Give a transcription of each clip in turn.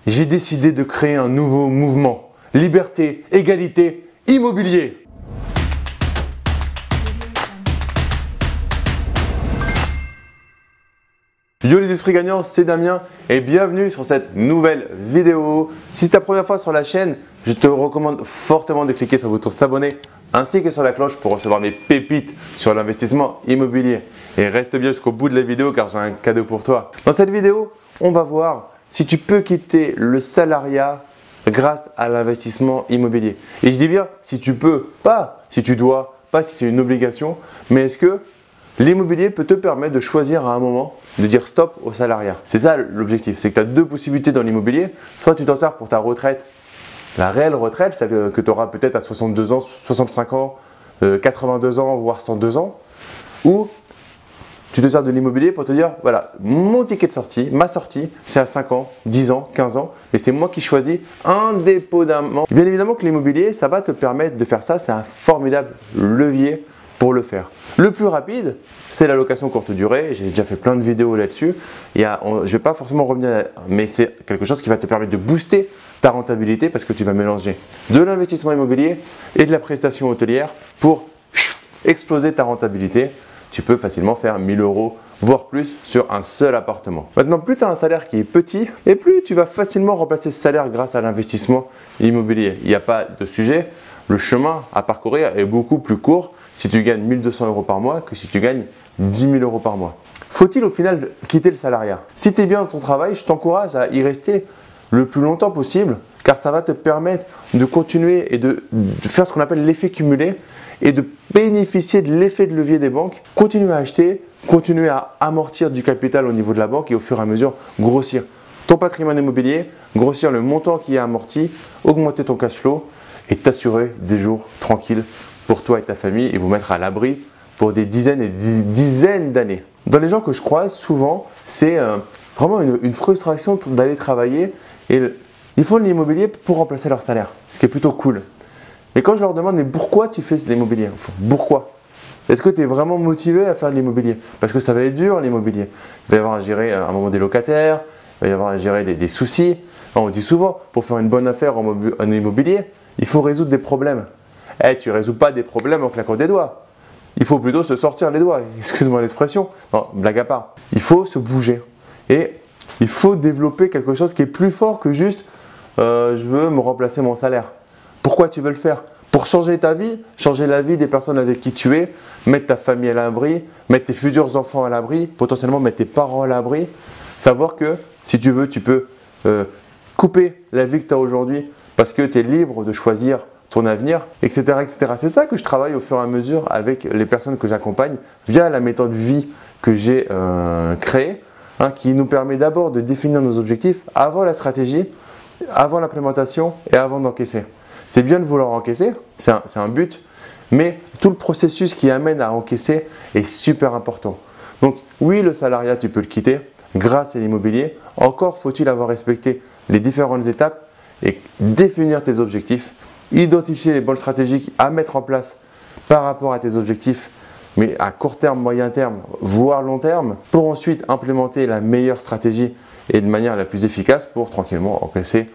j'ai décidé de créer un nouveau mouvement. Liberté, égalité, immobilier. Yo les esprits gagnants, c'est Damien et bienvenue sur cette nouvelle vidéo. Si c'est ta première fois sur la chaîne, je te recommande fortement de cliquer sur le bouton s'abonner ainsi que sur la cloche pour recevoir mes pépites sur l'investissement immobilier. Et reste bien jusqu'au bout de la vidéo car j'ai un cadeau pour toi. Dans cette vidéo, on va voir si tu peux quitter le salariat grâce à l'investissement immobilier. Et je dis bien si tu peux, pas si tu dois, pas si c'est une obligation, mais est-ce que l'immobilier peut te permettre de choisir à un moment de dire stop au salariat. C'est ça l'objectif, c'est que tu as deux possibilités dans l'immobilier. Soit tu t'en sers pour ta retraite, la réelle retraite, celle que tu auras peut-être à 62 ans, 65 ans, 82 ans, voire 102 ans. Ou tu te sers de l'immobilier pour te dire, voilà, mon ticket de sortie, ma sortie, c'est à 5 ans, 10 ans, 15 ans. Et c'est moi qui choisis indépendamment. Bien évidemment que l'immobilier, ça va te permettre de faire ça. C'est un formidable levier pour le faire. Le plus rapide, c'est la location courte durée. J'ai déjà fait plein de vidéos là-dessus. Je ne vais pas forcément revenir, mais c'est quelque chose qui va te permettre de booster ta rentabilité parce que tu vas mélanger de l'investissement immobilier et de la prestation hôtelière pour exploser ta rentabilité. Tu peux facilement faire 1000 €, voire plus, sur un seul appartement. Maintenant, plus tu as un salaire qui est petit, et plus tu vas facilement remplacer ce salaire grâce à l'investissement immobilier. Il n'y a pas de sujet. Le chemin à parcourir est beaucoup plus court si tu gagnes 1 200 € par mois que si tu gagnes 10 000 € par mois. Faut-il au final quitter le salariat? Si tu es bien dans ton travail, je t'encourage à y rester le plus longtemps possible car ça va te permettre de continuer et de faire ce qu'on appelle l'effet cumulé et de bénéficier de l'effet de levier des banques. Continuer à acheter, continuer à amortir du capital au niveau de la banque et au fur et à mesure grossir ton patrimoine immobilier, grossir le montant qui est amorti, augmenter ton cash flow et t'assurer des jours tranquilles pour toi et ta famille et vous mettre à l'abri pour des dizaines et des dizaines d'années. Dans les gens que je croise, souvent, c'est vraiment une frustration d'aller travailler et ils font de l'immobilier pour remplacer leur salaire, ce qui est plutôt cool. Mais quand je leur demande, mais pourquoi tu fais de l'immobilier? Pourquoi? Est-ce que tu es vraiment motivé à faire de l'immobilier? Parce que ça va être dur l'immobilier. Il va y avoir à gérer à un moment des locataires, il va y avoir à gérer des soucis. On dit souvent, pour faire une bonne affaire en immobilier, il faut résoudre des problèmes. Tu ne résous pas des problèmes en claquant des doigts. Il faut plutôt se sortir les doigts. Excuse-moi l'expression. Non, blague à part. Il faut se bouger. Et il faut développer quelque chose qui est plus fort que juste je veux me remplacer mon salaire. Pourquoi tu veux le faire? Pour changer ta vie, changer la vie des personnes avec qui tu es, mettre ta famille à l'abri, mettre tes futurs enfants à l'abri, potentiellement mettre tes parents à l'abri. Savoir que si tu veux, tu peux couper la vie que tu as aujourd'hui parce que tu es libre de choisir ton avenir, etc., etc. C'est ça que je travaille au fur et à mesure avec les personnes que j'accompagne via la méthode vie que j'ai créée, qui nous permet d'abord de définir nos objectifs avant la stratégie, avant l'implémentation et avant d'encaisser. C'est bien de vouloir encaisser, c'est un but, mais tout le processus qui amène à encaisser est super important. Donc oui, le salariat, tu peux le quitter grâce à l'immobilier. Encore faut-il avoir respecté les différentes étapes et définir tes objectifs, identifier les bonnes stratégies à mettre en place par rapport à tes objectifs, mais à court terme, moyen terme, voire long terme, pour ensuite implémenter la meilleure stratégie et de manière la plus efficace pour tranquillement encaisser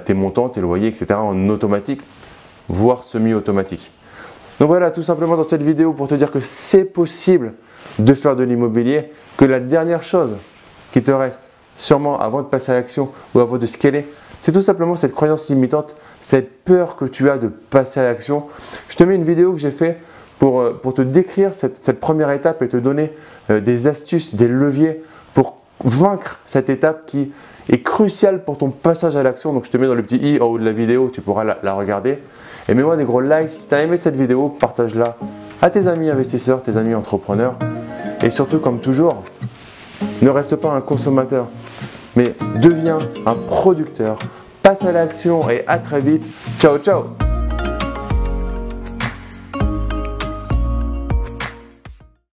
tes montants, tes loyers, etc. en automatique, voire semi-automatique. Donc voilà, tout simplement dans cette vidéo pour te dire que c'est possible de faire de l'immobilier, que la dernière chose qui te reste, sûrement avant de passer à l'action ou avant de scaler, c'est tout simplement cette croyance limitante, cette peur que tu as de passer à l'action. Je te mets une vidéo que j'ai faite pour te décrire cette première étape et te donner des astuces, des leviers pour vaincre cette étape qui est cruciale pour ton passage à l'action. Donc je te mets dans le petit i en haut de la vidéo, tu pourras la regarder. Et mets-moi des gros likes. Si tu as aimé cette vidéo, partage-la à tes amis investisseurs, tes amis entrepreneurs. Et surtout, comme toujours, ne reste pas un consommateur, mais deviens un producteur. Passe à l'action et à très vite. Ciao, ciao!